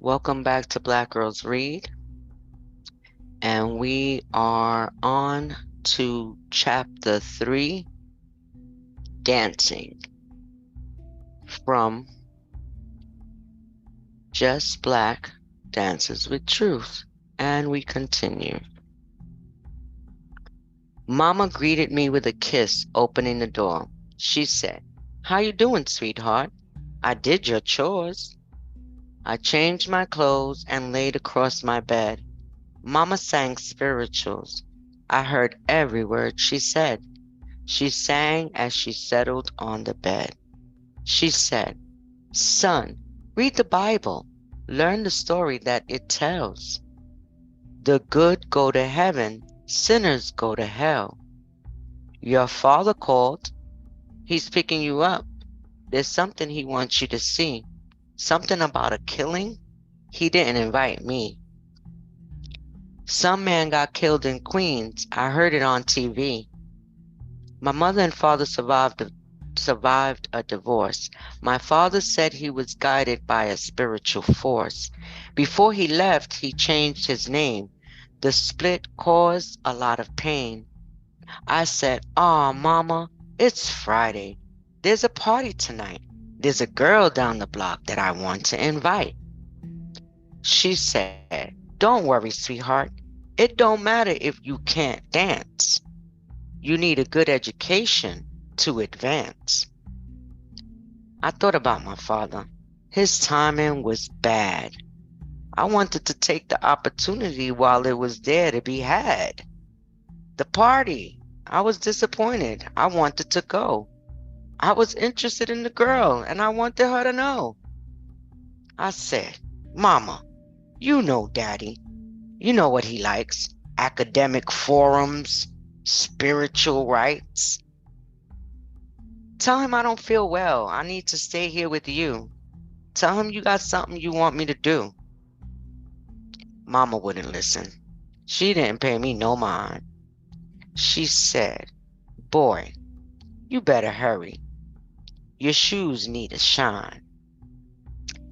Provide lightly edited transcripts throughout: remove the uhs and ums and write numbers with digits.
Welcome back to Black Girls Read, and we are on to chapter 3, Dancing, from Jess Black, Dances with Truth. And we continue. Mama greeted me with a kiss, opening the door. She said, "How you doing, sweetheart? I did your chores." I changed my clothes and laid across my bed. Mama sang spirituals. I heard every word she said. She sang as she settled on the bed. She said, "Son, read the Bible. Learn the story that it tells. The good go to heaven, sinners go to hell. Your father called. He's picking you up. There's something he wants you to see. Something about a killing. He didn't invite me. Some man got killed in Queens. I heard it on TV. My mother and father survived a divorce. My father said he was guided by a spiritual force. Before he left, he changed his name. The split caused a lot of pain. I said, "Aw, Mama, it's Friday. There's a party tonight. There's a girl down the block that I want to invite." She said, "Don't worry, sweetheart. It don't matter if you can't dance. You need a good education to advance." I thought about my father. His timing was bad. I wanted to take the opportunity while it was there to be had. The party, I was disappointed. I wanted to go. I was interested in the girl and I wanted her to know. I said, "Mama, you know Daddy. You know what he likes. Academic forums, spiritual rights. Tell him I don't feel well. I need to stay here with you. Tell him you got something you want me to do." Mama wouldn't listen. She didn't pay me no mind. She said, "Boy, you better hurry. Your shoes need to shine.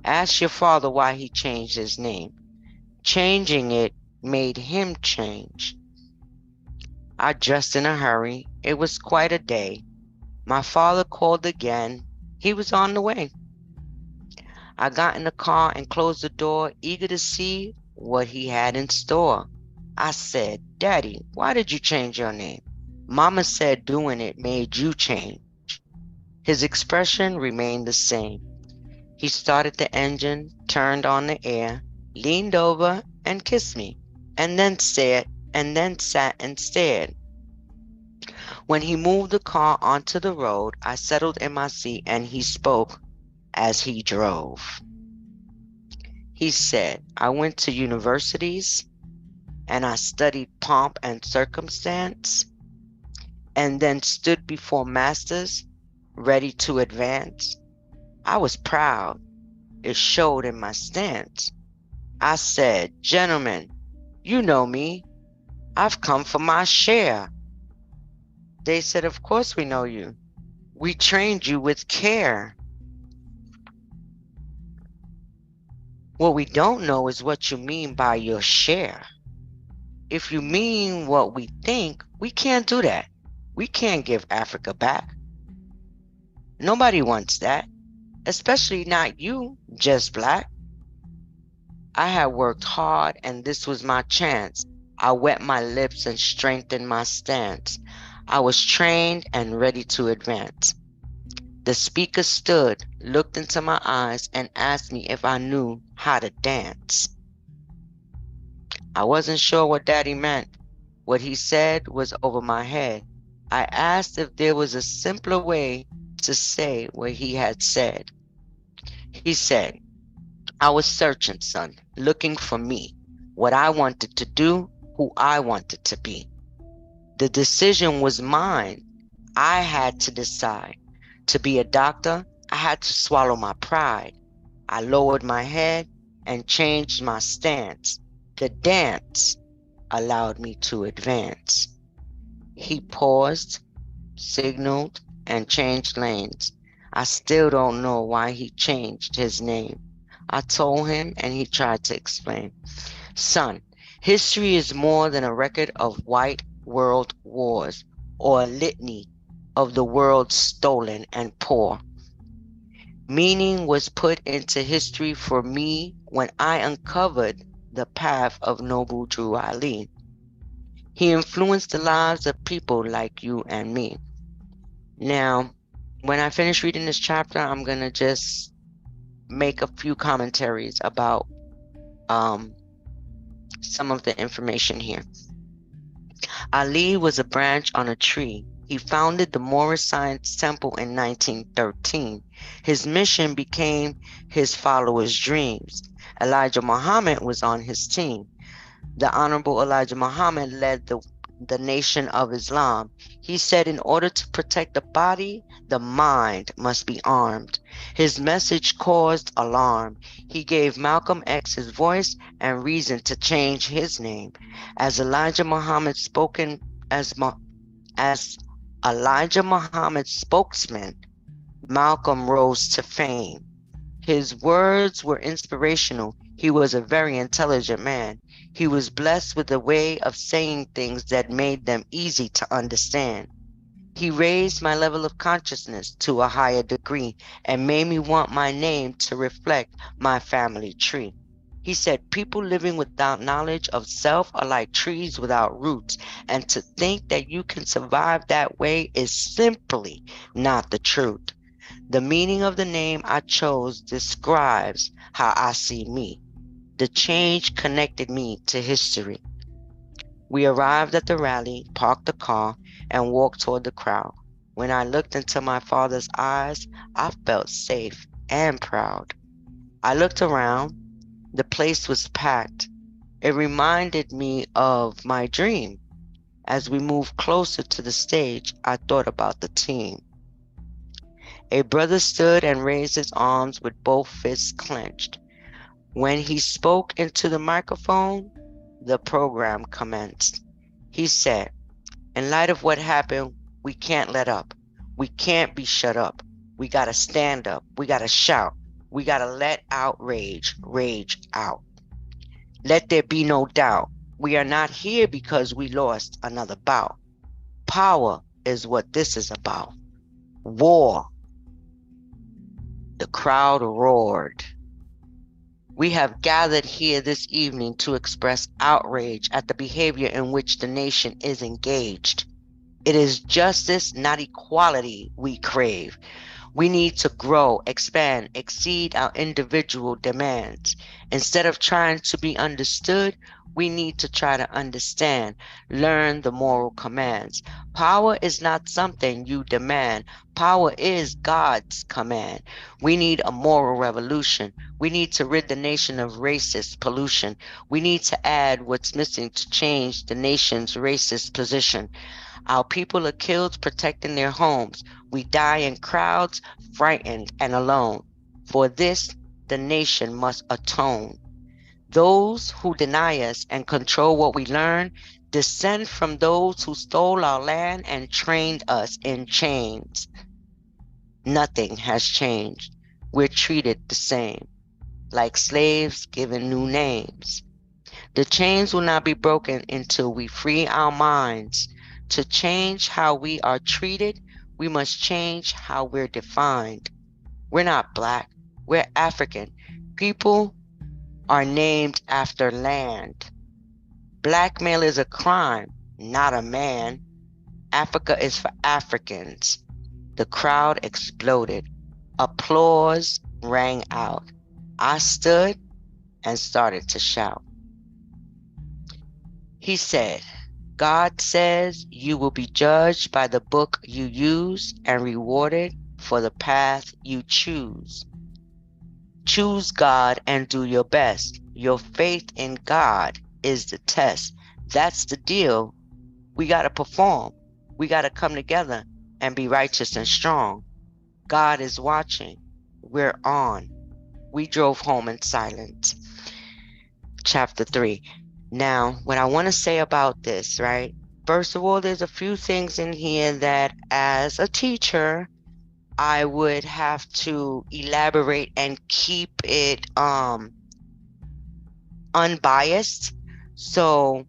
Ask your father why he changed his name. Changing it made him change." I dressed in a hurry. It was quite a day. My father called again. He was on the way. I got in the car and closed the door, eager to see what he had in store. I said, "Daddy, why did you change your name?" Mama said doing it made you change. His expression remained the same. He started the engine, turned on the air, leaned over and kissed me, and then sat and stared. When he moved the car onto the road, I settled in my seat and he spoke as he drove. He said, "I went to universities and I studied pomp and circumstance and then stood before masters ready to advance. I was proud. It showed in my stance. I said, 'Gentlemen, you know me. I've come for my share.' They said, 'Of course we know you. We trained you with care. What we don't know is what you mean by your share. If you mean what we think, we can't do that. We can't give Africa back. Nobody wants that, especially not you, Jess Black.' I had worked hard and this was my chance. I wet my lips and strengthened my stance. I was trained and ready to advance. The speaker stood, looked into my eyes, and asked me if I knew how to dance. I wasn't sure what Daddy meant. What he said was over my head. I asked if there was a simpler way to say what he had said. He said, "I was searching, son, looking for me, what I wanted to do, who I wanted to be. The decision was mine. I had to decide. To be a doctor, I had to swallow my pride. I lowered my head and changed my stance. The dance allowed me to advance." He paused, signaled, and changed lanes. I still don't know why he changed his name. I told him, and he tried to explain. Son, history is more than a record of white world wars or a litany of the world stolen and poor. Meaning was put into history for me when I uncovered the path of Noble Drew Ali. He influenced the lives of people like you and me. Now, when I finish reading this chapter, I'm going to just make a few commentaries about um, some of the information here. Ali was a branch on a tree. He founded the Moorish Science Temple in 1913. His mission became his followers' dreams. Elijah Muhammad was on his team. The Honorable Elijah Muhammad led the Nation of Islam. He said in order to protect the body, the mind must be armed. His message caused alarm. He gave Malcolm X his voice and reason to change his name. As Elijah Muhammad spoken as Elijah Muhammad's spokesman, Malcolm rose to fame. His words were inspirational. He was a very intelligent man. He was blessed with a way of saying things that made them easy to understand. He raised my level of consciousness to a higher degree and made me want my name to reflect my family tree. He said people living without knowledge of self are like trees without roots, and to think that you can survive that way is simply not the truth. The meaning of the name I chose describes how I see me. The change connected me to history. We arrived at the rally, parked the car, and walked toward the crowd. When I looked into my father's eyes, I felt safe and proud. I looked around. The place was packed. It reminded me of my dream. As we moved closer to the stage, I thought about the team. A brother stood and raised his arms with both fists clenched. When he spoke into the microphone, the program commenced. He said, in light of what happened, we can't let up. We can't be shut up. We gotta stand up. We gotta shout. We gotta let rage out. Let there be no doubt. We are not here because we lost another bout. Power is what this is about. War. The crowd roared. We have gathered here this evening to express outrage at the behavior in which the nation is engaged. It is justice, not equality, we crave. We need to grow, expand, exceed our individual demands. Instead of trying to be understood, we need to try to understand, learn the moral commands. Power is not something you demand. Power is God's command. We need a moral revolution. We need to rid the nation of racist pollution. We need to add what's missing to change the nation's racist position. Our people are killed protecting their homes. We die in crowds, frightened and alone. For this, the nation must atone. Those who deny us and control what we learn descend from those who stole our land and trained us in chains. Nothing has changed. We're treated the same, like slaves given new names. The chains will not be broken until we free our minds. To change how we are treated, we must change how we're defined. We're not Black, we're African. People are named after land. Blackmail is a crime, not a man. Africa is for Africans. The crowd exploded. Applause rang out. I stood and started to shout. He said, God says you will be judged by the book you use and rewarded for the path you choose. Choose God and do your best. Your faith in God is the test. That's the deal. We got to perform. We got to come together and be righteous and strong. God is watching. We're on. We drove home in silence. Chapter 3. Now, what I want to say about this, right? First of all, there's a few things in here that as a teacher, I would have to elaborate and keep it unbiased. So,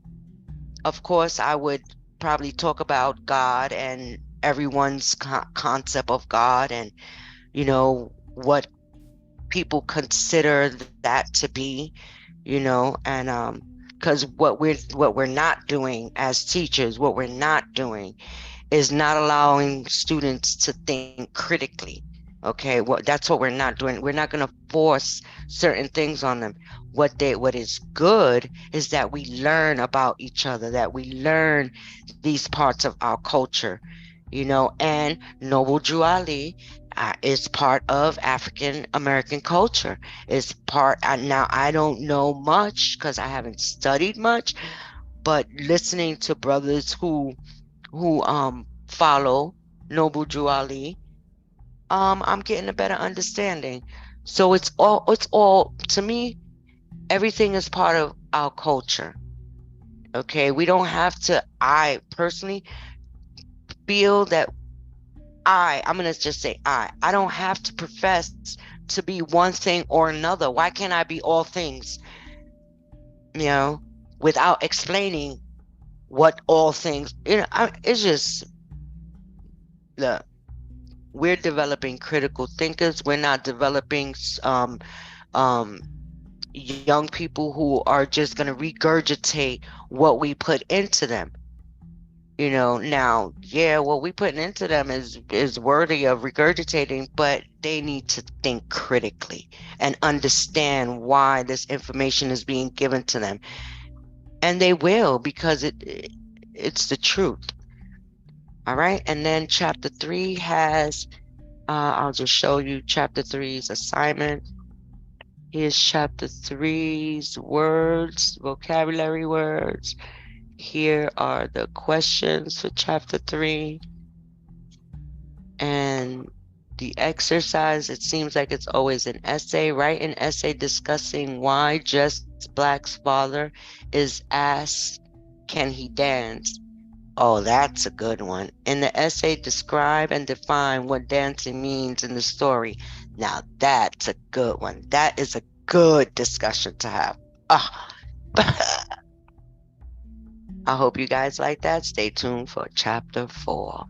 of course, I would probably talk about God and everyone's concept of God, and what people consider that to be, and because what we're not doing as teachers, what we're not doing is not allowing students to think critically. Okay, that's what we're not doing. We're not going to force certain things on them. What is good is that we learn about each other, that we learn these parts of our culture, and Noble Drew Ali is part of African American culture. Is part now. I don't know much because I haven't studied much, but listening to brothers who follow Noble Drew Ali, I'm getting a better understanding. So it's all to me, everything is part of our culture. Okay, we don't have to. I personally feel that I'm gonna just say I don't have to profess to be one thing or another. Why can't I be all things, you know, without explaining what all things, it's just, look, we're developing critical thinkers. We're not developing um young people who are just going to regurgitate what we put into them. Now, yeah, what we put into them is worthy of regurgitating, but they need to think critically and understand why this information is being given to them. And they will, because it's the truth. All right. And then chapter 3 has, I'll just show you chapter three's assignment. Here's chapter three's words, vocabulary words. Here are the questions for chapter 3. And the exercise, it seems like it's always an essay. Write an essay discussing why Jess Black's father is asked, can he dance? Oh, that's a good one. In the essay, describe and define what dancing means in the story. Now, that's a good one. That is a good discussion to have. Ah, I hope you guys like that. Stay tuned for chapter 4.